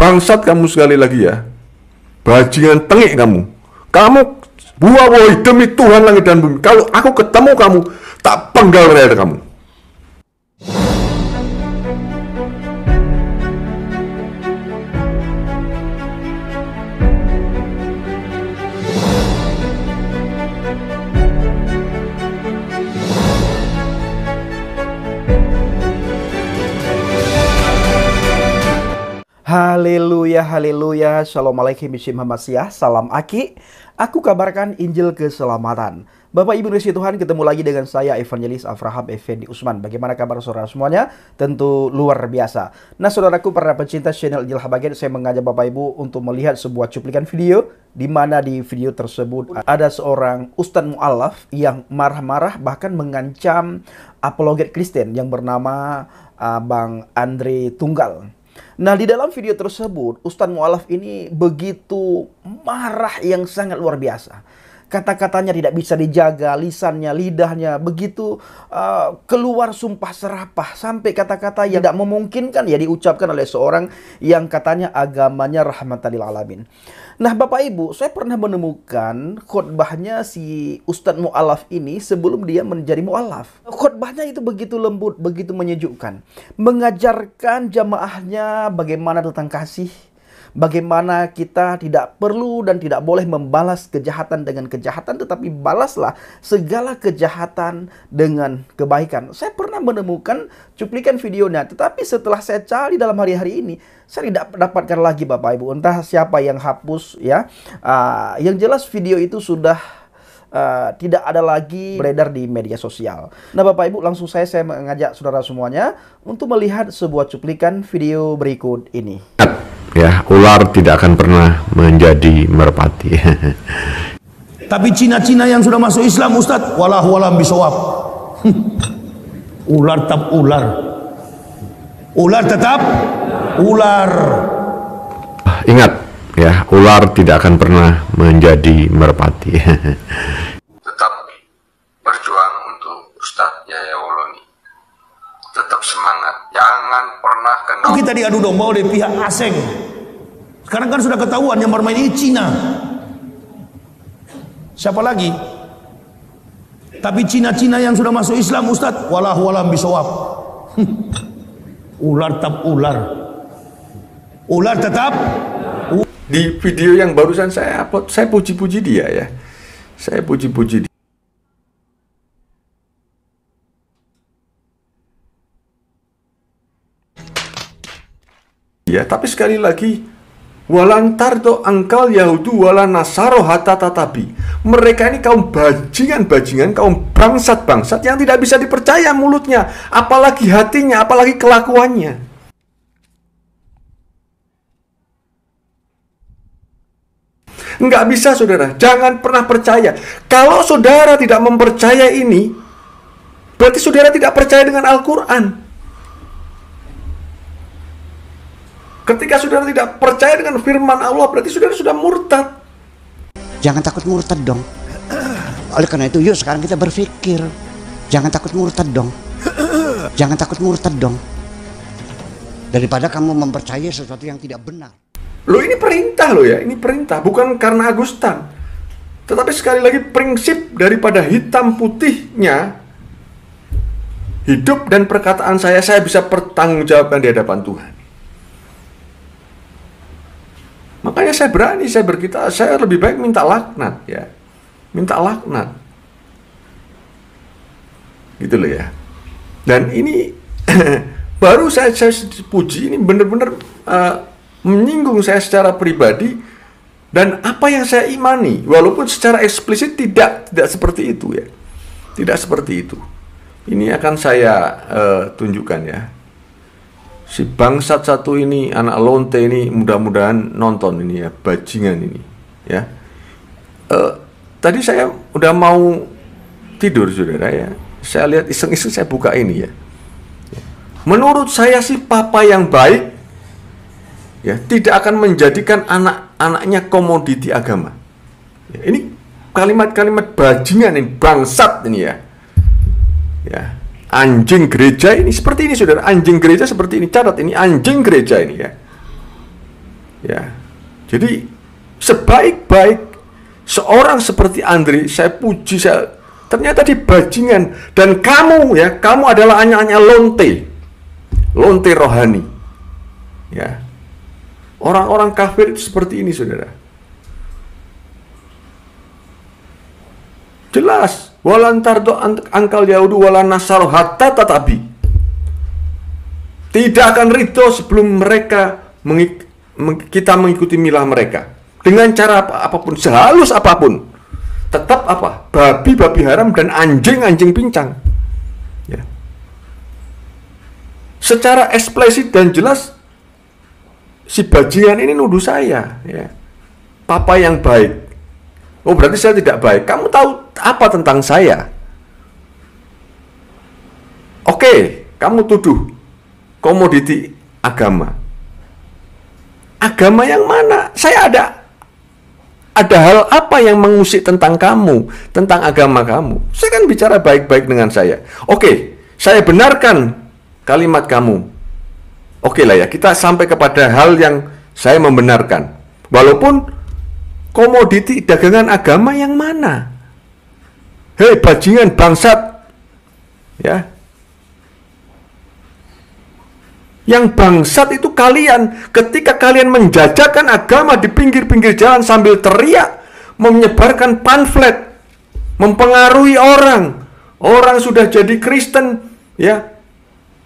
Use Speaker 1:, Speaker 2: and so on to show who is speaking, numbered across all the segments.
Speaker 1: bangsat kamu sekali lagi ya. Bajingan tengik kamu. Kamu buah woi demi Tuhan langit dan bumi. Kalau aku ketemu kamu, tak penggal leher kamu.
Speaker 2: Haleluya, haleluya, Shalom alaikum Bismillahirrahmanirrahim. Salam Aki, aku kabarkan Injil keselamatan. Bapak Ibu Yesus Tuhan, ketemu lagi dengan saya Evangelis Avraham Effendi Usman. Bagaimana kabar saudara semuanya? Tentu luar biasa. Nah saudaraku, para pecinta channel Injil Habagen, saya mengajak Bapak Ibu untuk melihat sebuah cuplikan video, di mana di video tersebut ada seorang Ustadz Mu'alaf yang marah-marah bahkan mengancam apologet Kristen yang bernama Bang Andre Tunggal. Nah, di dalam video tersebut, Ustadz Mu'alaf ini begitu marah yang sangat luar biasa. Kata-katanya tidak bisa dijaga, lisannya, lidahnya begitu keluar sumpah serapah. Sampai kata-kata yang tidak memungkinkan ya diucapkan oleh seorang yang katanya agamanya rahmatan lil alamin. Nah Bapak Ibu, saya pernah menemukan khotbahnya si Ustadz Mu'alaf ini sebelum dia menjadi mu'alaf. Khotbahnya itu begitu lembut, begitu menyejukkan. Mengajarkan jamaahnya bagaimana tentang kasih. Bagaimana kita tidak perlu dan tidak boleh membalas kejahatan dengan kejahatan, tetapi balaslah segala kejahatan dengan kebaikan. Saya pernah menemukan cuplikan videonya, tetapi setelah saya cari dalam hari-hari ini, saya tidak dapatkan lagi Bapak Ibu. Entah siapa yang hapus ya. Yang jelas video itu sudah tidak ada lagi beredar di media sosial. Nah Bapak Ibu, langsung saya mengajak saudara semuanya untuk melihat sebuah cuplikan video berikut ini.
Speaker 1: Ya, ular tidak akan pernah menjadi merpati.
Speaker 3: Tapi Cina-Cina yang sudah masuk Islam, Ustadz, walam bisawab. Ular tetap ular. Ular tetap ular.
Speaker 1: Ingat, ya, ular tidak akan pernah menjadi merpati.
Speaker 4: Tetap berjuang untuk Ustadz Yahya Woloni. Tetap semangat, jangan pernah kena.
Speaker 3: Kita diadu domba oleh pihak asing. Sekarang kan sudah ketahuan yang bermain ini Cina. Siapa lagi? Tapi Cina-Cina yang sudah masuk Islam, Ustadz, walam bisawab. Ular tetap ular. Ular tetap.
Speaker 1: Di video yang barusan saya upload, saya puji-puji dia ya. Saya puji-puji dia. Ya, tapi sekali lagi, walantardo angkal Yahudu wala nasaro hatta tatabi. Mereka ini kaum bajingan-bajingan, kaum bangsat-bangsat yang tidak bisa dipercaya mulutnya, apalagi hatinya, apalagi kelakuannya. Nggak bisa saudara, jangan pernah percaya. Kalau saudara tidak mempercaya ini, berarti saudara tidak percaya dengan Al-Quran. Ketika saudara tidak percaya dengan firman Allah, berarti saudara sudah murtad.
Speaker 5: Jangan takut murtad dong. Oleh karena itu, yuk sekarang kita berpikir. Jangan takut murtad dong. Jangan takut murtad dong. Daripada kamu mempercayai sesuatu yang tidak benar.
Speaker 1: Loh, ini perintah loh ya, ini perintah. Bukan karena Agustan. Tetapi sekali lagi prinsip daripada hitam putihnya, hidup dan perkataan saya bisa pertanggungjawabkan di hadapan Tuhan. Makanya saya berani, saya lebih baik minta laknat ya. Minta laknat. Gitu loh ya. Dan ini baru saya puji, ini benar-benar menyinggung saya secara pribadi dan apa yang saya imani, walaupun secara eksplisit tidak seperti itu ya. Tidak seperti itu. Ini akan saya tunjukkan ya. Si bangsat satu ini, anak lonte ini, mudah-mudahan nonton ini ya, bajingan ini ya. Tadi saya udah mau tidur saudara ya, saya lihat iseng-iseng, saya buka ini ya. Menurut saya si papa yang baik ya tidak akan menjadikan anak-anaknya komoditi agama ya. Ini kalimat-kalimat bajingan ini, bangsat ini ya. Ya, anjing gereja ini seperti ini saudara, anjing gereja seperti ini, catat ini anjing gereja ini ya. Ya. Jadi sebaik-baik seorang seperti Andre, saya puji, ternyata di bajingan. Dan kamu adalah hanya lonte rohani. Ya. Orang-orang kafir itu seperti ini, saudara. Jelas, walantardo angkal Yahudu wala nasaro hatta tatabi. Tidak akan ridho sebelum mereka kita mengikuti milah mereka. Dengan cara apapun, sehalus apapun. Tetap apa? Babi-babi haram dan anjing-anjing pincang. Ya. Secara eksplisit dan jelas, si bajingan ini nuduh saya, ya. Papa yang baik. Oh, berarti saya tidak baik. Kamu tahu apa tentang saya? Oke, kamu tuduh komoditi agama. Agama yang mana? Saya ada hal apa yang mengusik tentang kamu, tentang agama kamu? Saya kan bicara baik-baik dengan saya. Oke, saya benarkan kalimat kamu. Oke lah ya, kita sampai kepada hal yang saya membenarkan. Walaupun komoditi dagangan agama yang mana? Hei bajingan bangsat. Ya. Yang bangsat itu kalian ketika kalian menjajakan agama di pinggir-pinggir jalan sambil teriak, menyebarkan pamflet, mempengaruhi orang. Orang sudah jadi Kristen, ya.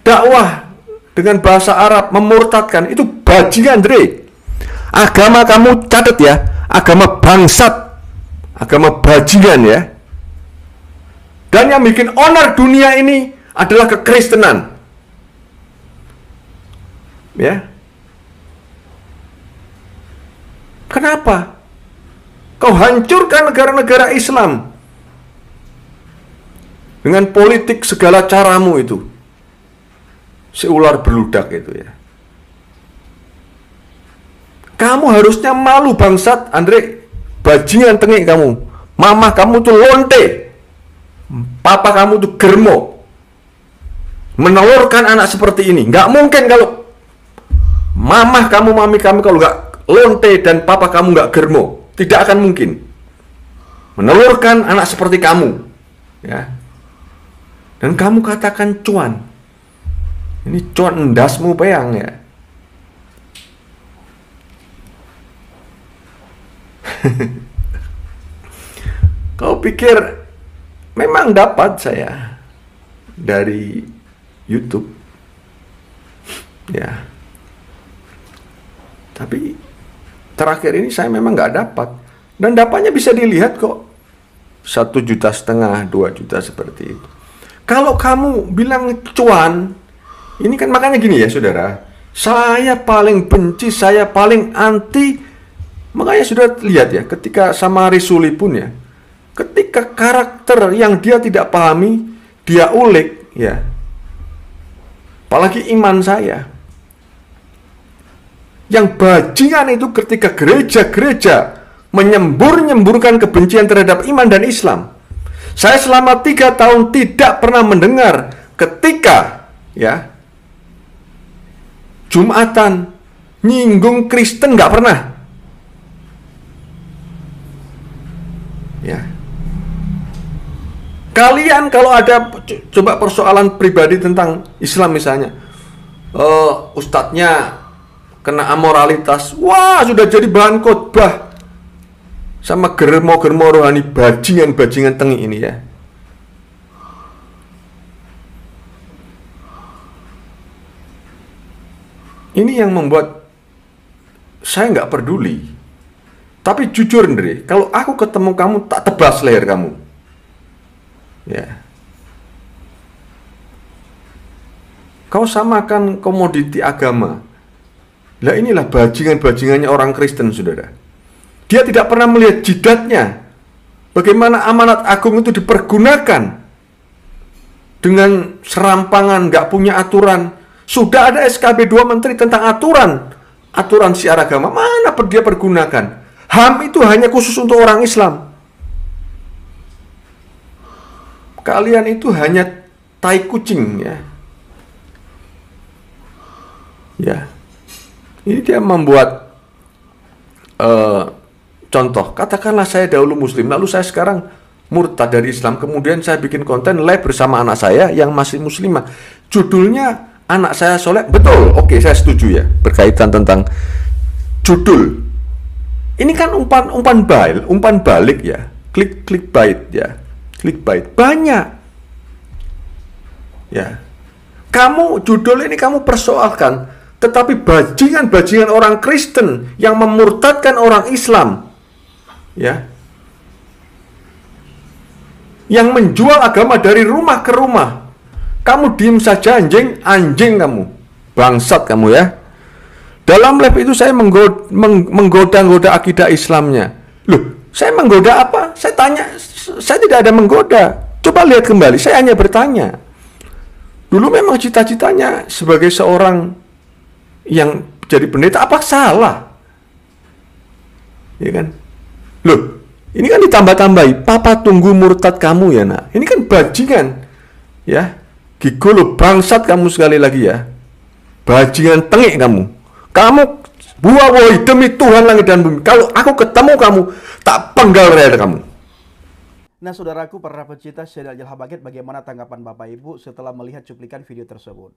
Speaker 1: Dakwah dengan bahasa Arab memurtadkan, itu bajingan, Andre. Agama kamu catat ya, agama bangsat, agama bajingan ya. Dan yang bikin onar dunia ini adalah kekristenan. Ya. Kenapa? Kau hancurkan negara-negara Islam dengan politik segala caramu itu. Seular beludak itu ya. Kamu harusnya malu bangsat, Andre. Bajingan tengik kamu. Mama kamu tuh lonte. Papa kamu tuh germo. Menelurkan anak seperti ini. Nggak mungkin kalau mama kamu, mami kamu kalau nggak lonte dan papa kamu nggak germo. Tidak akan mungkin menelurkan anak seperti kamu. Ya. Dan kamu katakan cuan. Ini cuan endasmu peyang ya. Kau pikir memang dapat saya dari YouTube, ya. Tapi terakhir ini saya memang nggak dapat, dan dapatnya bisa dilihat kok, 1,5 juta, 2 juta seperti itu. Kalau kamu bilang cuan, ini kan makanya gini ya saudara, saya paling benci, saya paling anti. Makanya sudah lihat ya, ketika sama Risuli pun ya, ketika karakter yang dia tidak pahami, dia ulik ya. Apalagi iman saya. Yang bajingan itu ketika gereja-gereja menyembur-nyemburkan kebencian terhadap iman dan Islam. Saya selama 3 tahun tidak pernah mendengar ketika ya Jumatan nyinggung Kristen, nggak pernah. Ya. Kalian kalau ada coba persoalan pribadi tentang Islam misalnya, ustadznya kena amoralitas, wah sudah jadi bahan khotbah sama germo-germo rohani, bajingan-bajingan tengi ini ya. Ini yang membuat saya nggak peduli. Tapi jujur Andre, kalau aku ketemu kamu tak tebas leher kamu. Ya. Kau samakan komoditi agama. Lah inilah bajingan-bajingannya orang Kristen, saudara. Dia tidak pernah melihat jidatnya. Bagaimana amanat agung itu dipergunakan dengan serampangan, nggak punya aturan. Sudah ada SKB 2 Menteri tentang aturan siar agama. Mana dia pergunakan? HAM itu hanya khusus untuk orang Islam. Kalian itu hanya tai kucing ya. Ya. Ini dia membuat contoh, katakanlah saya dahulu Muslim, lalu saya sekarang murtad dari Islam, kemudian saya bikin konten live bersama anak saya yang masih muslimah. Judulnya anak saya soleh, betul, oke, saya setuju ya, berkaitan tentang judul. Ini kan umpan balik ya, clickbait ya, clickbait banyak. Ya, kamu judul ini kamu persoalkan, tetapi bajingan-bajingan orang Kristen yang memurtadkan orang Islam, ya, yang menjual agama dari rumah ke rumah, kamu diem saja, anjing kamu, bangsat kamu ya. Dalam live itu saya menggoda-goda akidah Islamnya. Loh, saya menggoda apa? Saya tanya, saya tidak ada menggoda. Coba lihat kembali, saya hanya bertanya. Dulu memang cita-citanya sebagai seorang yang jadi pendeta, apa salah? Ya kan? Loh, ini kan ditambah-tambahi, papa tunggu murtad kamu ya nak. Ini kan bajingan. Ya, gigolo bangsat kamu sekali lagi ya. Bajingan tengik kamu. Kamu buah woi demi Tuhan langit dan bumi. Kalau aku ketemu kamu, tak penggal leher kamu.
Speaker 2: Nah, saudaraku para pecinta channel Injil Habaget, bagaimana tanggapan Bapak Ibu setelah melihat cuplikan video tersebut?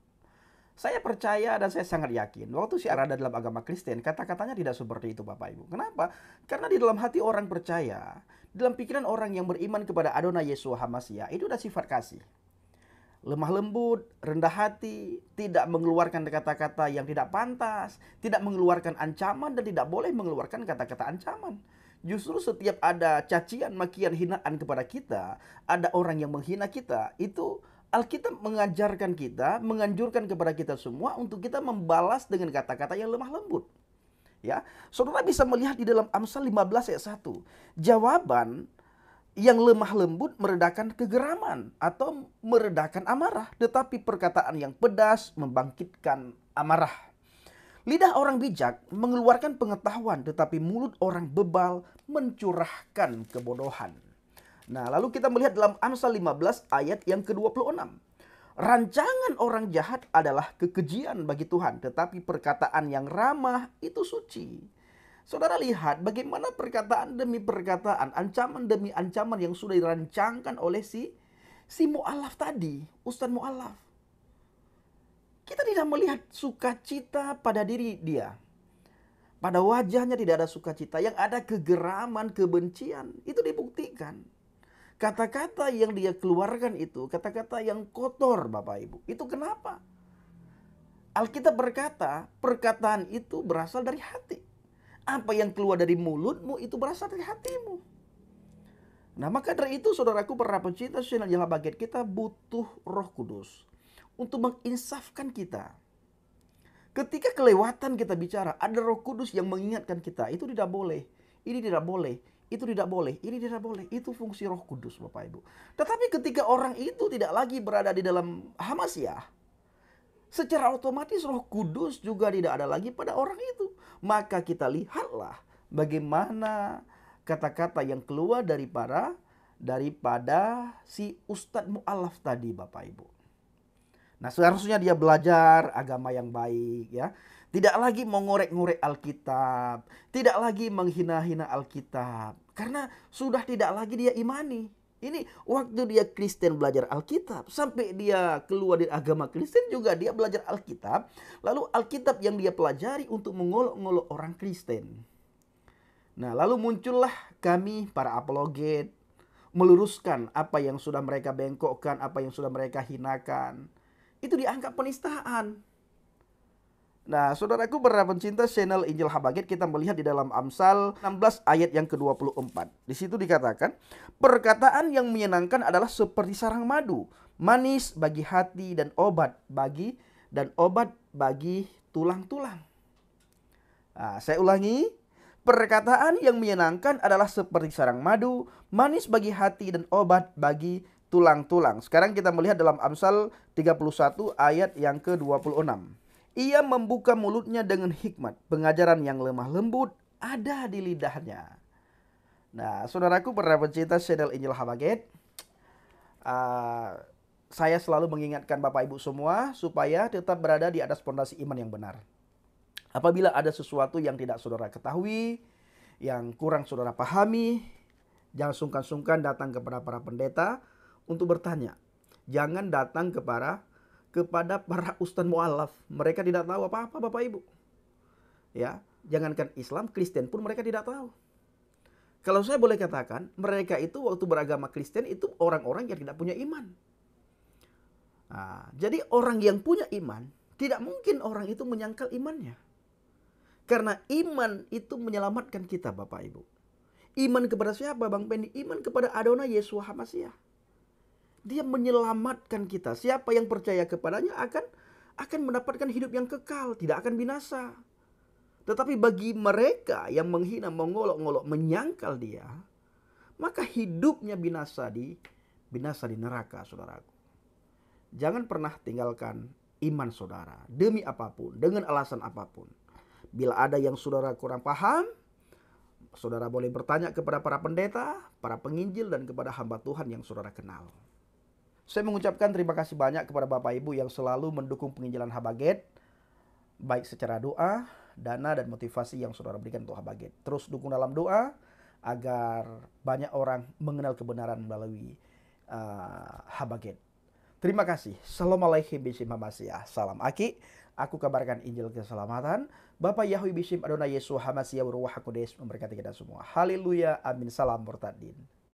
Speaker 2: Saya percaya dan saya sangat yakin waktu si ada dalam agama Kristen, kata-katanya tidak seperti itu Bapak Ibu. Kenapa? Karena di dalam hati orang percaya, dalam pikiran orang yang beriman kepada Adonai Yeshua HaMashiach, itu ada sifat kasih. Lemah lembut, rendah hati, tidak mengeluarkan kata-kata yang tidak pantas, tidak mengeluarkan ancaman dan tidak boleh mengeluarkan kata-kata ancaman. Justru setiap ada cacian, makian, hinaan kepada kita, ada orang yang menghina kita, itu Alkitab mengajarkan kita, menganjurkan kepada kita semua untuk kita membalas dengan kata-kata yang lemah lembut. Ya, saudara bisa melihat di dalam Amsal 15 ayat 1. Jawaban yang lemah lembut meredakan kegeraman atau meredakan amarah, tetapi perkataan yang pedas membangkitkan amarah. Lidah orang bijak mengeluarkan pengetahuan, tetapi mulut orang bebal mencurahkan kebodohan. Nah, lalu kita melihat dalam Amsal 15 ayat yang ke-26. Rancangan orang jahat adalah kekejian bagi Tuhan, tetapi perkataan yang ramah itu suci. Saudara lihat bagaimana perkataan demi perkataan, ancaman demi ancaman yang sudah dirancangkan oleh si mu'alaf tadi, Ustadz mu'alaf. Kita tidak melihat sukacita pada diri dia. Pada wajahnya tidak ada sukacita, yang ada kegeraman, kebencian. Itu dibuktikan. Kata-kata yang dia keluarkan itu, kata-kata yang kotor Bapak Ibu. Itu kenapa? Alkitab berkata, perkataan itu berasal dari hati. Apa yang keluar dari mulutmu itu berasal dari hatimu. Nah, maka dari itu saudaraku para pecinta channel Injil Habaget, kita butuh Roh Kudus untuk menginsafkan kita. Ketika kelewatan kita bicara, ada Roh Kudus yang mengingatkan kita, itu tidak boleh, ini tidak boleh. Itu tidak boleh, ini tidak boleh. Itu fungsi Roh Kudus Bapak Ibu. Tetapi ketika orang itu tidak lagi berada di dalam HaMashiach, secara otomatis Roh Kudus juga tidak ada lagi pada orang itu. Maka kita lihatlah bagaimana kata-kata yang keluar daripada si Ustadz mu'alaf tadi Bapak Ibu. Nah, seharusnya dia belajar agama yang baik ya. Tidak lagi mengorek-ngorek Alkitab, tidak lagi menghina-hina Alkitab, karena sudah tidak lagi dia imani. Ini waktu dia Kristen belajar Alkitab, sampai dia keluar dari agama Kristen juga dia belajar Alkitab, lalu Alkitab yang dia pelajari untuk mengolok-ngolok orang Kristen. Nah, lalu muncullah kami para apologet meluruskan apa yang sudah mereka bengkokkan, apa yang sudah mereka hinakan. Itu dianggap penistaan. Nah, saudaraku para pencinta channel Injil Habaget, kita melihat di dalam Amsal 16 ayat yang ke-24. Di situ dikatakan, perkataan yang menyenangkan adalah seperti sarang madu, manis bagi hati dan obat bagi tulang-tulang. Nah, saya ulangi, perkataan yang menyenangkan adalah seperti sarang madu, manis bagi hati dan obat bagi tulang-tulang. Sekarang kita melihat dalam Amsal 31 ayat yang ke-26. Ia membuka mulutnya dengan hikmat, pengajaran yang lemah lembut ada di lidahnya. Nah, saudaraku para pencinta channel Injil Habaget, saya selalu mengingatkan Bapak Ibu semua supaya tetap berada di atas fondasi iman yang benar. Apabila ada sesuatu yang tidak saudara ketahui, yang kurang saudara pahami, jangan sungkan-sungkan datang kepada para pendeta untuk bertanya. Jangan datang kepada para ustadz mu'alaf. Mereka tidak tahu apa-apa Bapak Ibu. Ya, jangankan Islam, Kristen pun mereka tidak tahu. Kalau saya boleh katakan, mereka itu waktu beragama Kristen itu orang-orang yang tidak punya iman. Nah, jadi orang yang punya iman, tidak mungkin orang itu menyangkal imannya. Karena iman itu menyelamatkan kita Bapak Ibu. Iman kepada siapa Bang Pendi? Iman kepada Adonai Yeshua HaMashiach. Dia menyelamatkan kita. Siapa yang percaya kepadanya akan mendapatkan hidup yang kekal, tidak akan binasa. Tetapi bagi mereka yang menghina, mengolok-ngolok, menyangkal dia, maka hidupnya binasa di neraka, saudaraku. Jangan pernah tinggalkan iman saudara demi apapun, dengan alasan apapun. Bila ada yang saudara kurang paham, saudara boleh bertanya kepada para pendeta, para penginjil, dan kepada hamba Tuhan yang saudara kenal. Saya mengucapkan terima kasih banyak kepada Bapak Ibu yang selalu mendukung penginjilan Habaget, baik secara doa, dana, dan motivasi yang saudara berikan untuk Habaget. Terus dukung dalam doa agar banyak orang mengenal kebenaran melalui Habaget. Terima kasih. Assalamualaikum bishim hamasiah. Salam Aki. Aku kabarkan Injil keselamatan. Bapak Yahweh bishim Adonai Yeshua HaMashiach Ruach HaKodesh memberkati kita semua. Haleluya. Amin. Salam Murtadin.